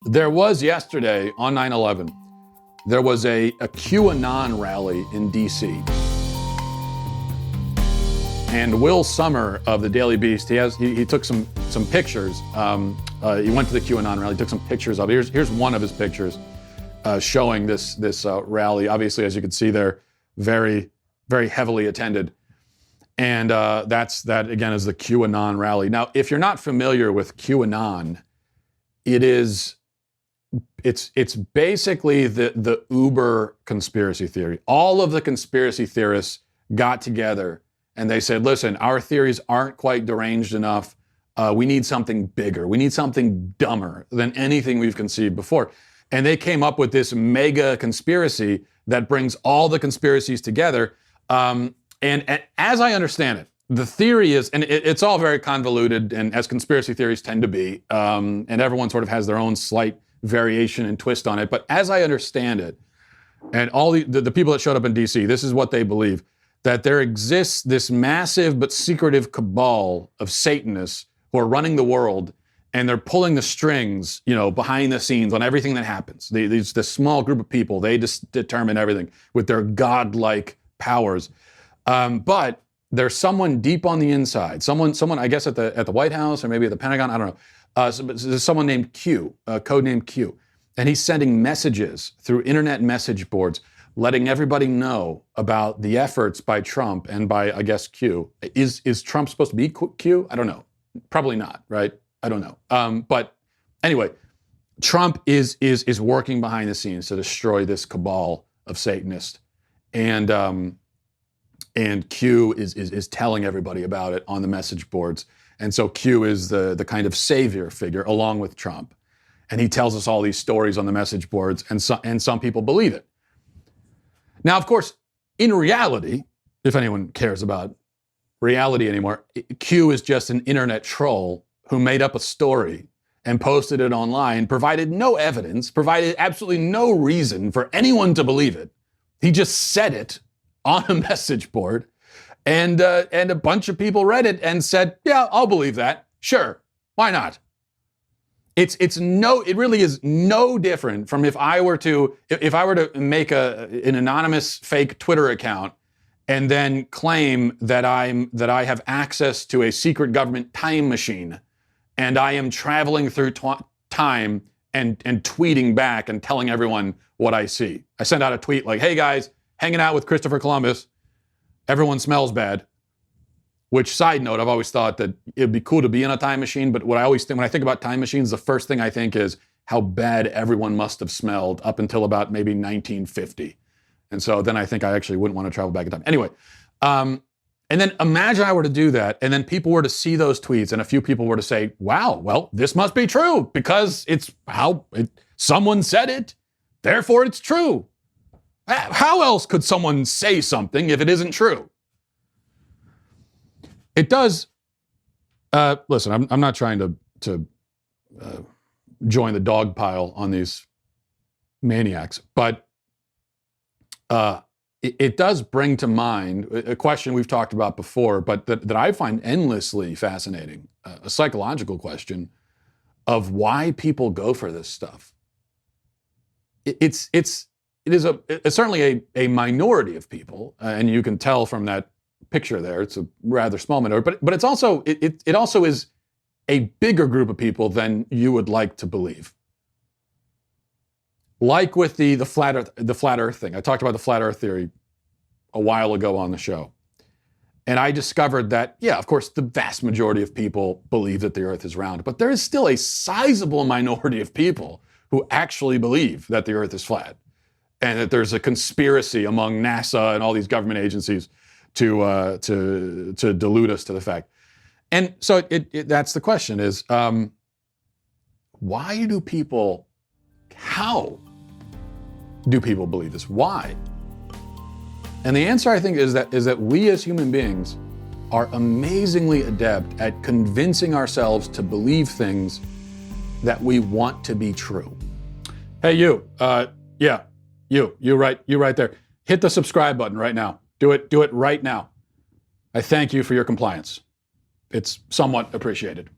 There was yesterday on 9/11, there was a QAnon rally in DC. And Will Sommer of the Daily Beast, he took some pictures. He went to the QAnon rally, took some pictures of it. Here's one of his pictures showing this rally. Obviously, as you can see there, very, very heavily attended. And that again is the QAnon rally. Now, if you're not familiar with QAnon, it's basically the uber conspiracy theory. All of the conspiracy theorists got together and they said, listen, our theories aren't quite deranged enough. We need something bigger. We need something dumber than anything we've conceived before. And they came up with this mega conspiracy that brings all the conspiracies together. And as I understand it, the theory is, and it's all very convoluted, and as conspiracy theories tend to be, and everyone sort of has their own slight variation and twist on it. But as I understand it, and all the people that showed up in DC, this is what they believe, that there exists this massive but secretive cabal of Satanists who are running the world, and they're pulling the strings, behind the scenes on everything that happens. This small group of people, they just determine everything with their godlike powers. But there's someone deep on the inside, someone I guess at the White House or maybe at the Pentagon, I don't know. There's someone named Q, codenamed Q, and he's sending messages through internet message boards, letting everybody know about the efforts by Trump and by, I guess, Q. Is Trump supposed to be Q? I don't know. Probably not, right? I don't know. But anyway, Trump is working behind the scenes to destroy this cabal of Satanists, and Q is telling everybody about it on the message boards. And so Q is the kind of savior figure along with Trump. And he tells us all these stories on the message boards, and some people believe it. Now, of course, in reality, if anyone cares about reality anymore, Q is just an internet troll who made up a story and posted it online, provided no evidence, provided absolutely no reason for anyone to believe it. He just said it on a message board, and a bunch of people read it and said, yeah, I'll believe that. Sure, why not? It really is no different from if I were to make an anonymous fake Twitter account and then claim that I have access to a secret government time machine and I am traveling through time and tweeting back and telling everyone what I see. I send out a tweet like, hey guys, hanging out with Christopher Columbus, everyone smells bad. Which, side note, I've always thought that it'd be cool to be in a time machine, but what I always think, when I think about time machines, the first thing I think is how bad everyone must have smelled up until about maybe 1950. And so then I think I actually wouldn't want to travel back in time. Anyway, and then imagine I were to do that, and then people were to see those tweets, and a few people were to say, wow, well, this must be true, because someone said it, therefore it's true. How else could someone say something if it isn't true? It does. Listen, I'm not trying to join the dog pile on these maniacs, but it does bring to mind a question we've talked about before, but that I find endlessly fascinating, a psychological question of why people go for this stuff. It is certainly a minority of people, and you can tell from that picture there, it's a rather small minority, but it's also it also is a bigger group of people than you would like to believe. Like with the flat Earth thing. I talked about the flat Earth theory a while ago on the show. And I discovered that, yeah, of course, the vast majority of people believe that the Earth is round, but there is still a sizable minority of people who actually believe that the Earth is flat, and that there's a conspiracy among NASA and all these government agencies to delude us to the fact. And so that's the question is, how do people believe this? Why? And the answer, I think, is that we as human beings are amazingly adept at convincing ourselves to believe things that we want to be true. Hey, you right there. Hit the subscribe button right now. Do it right now. I thank you for your compliance. It's somewhat appreciated.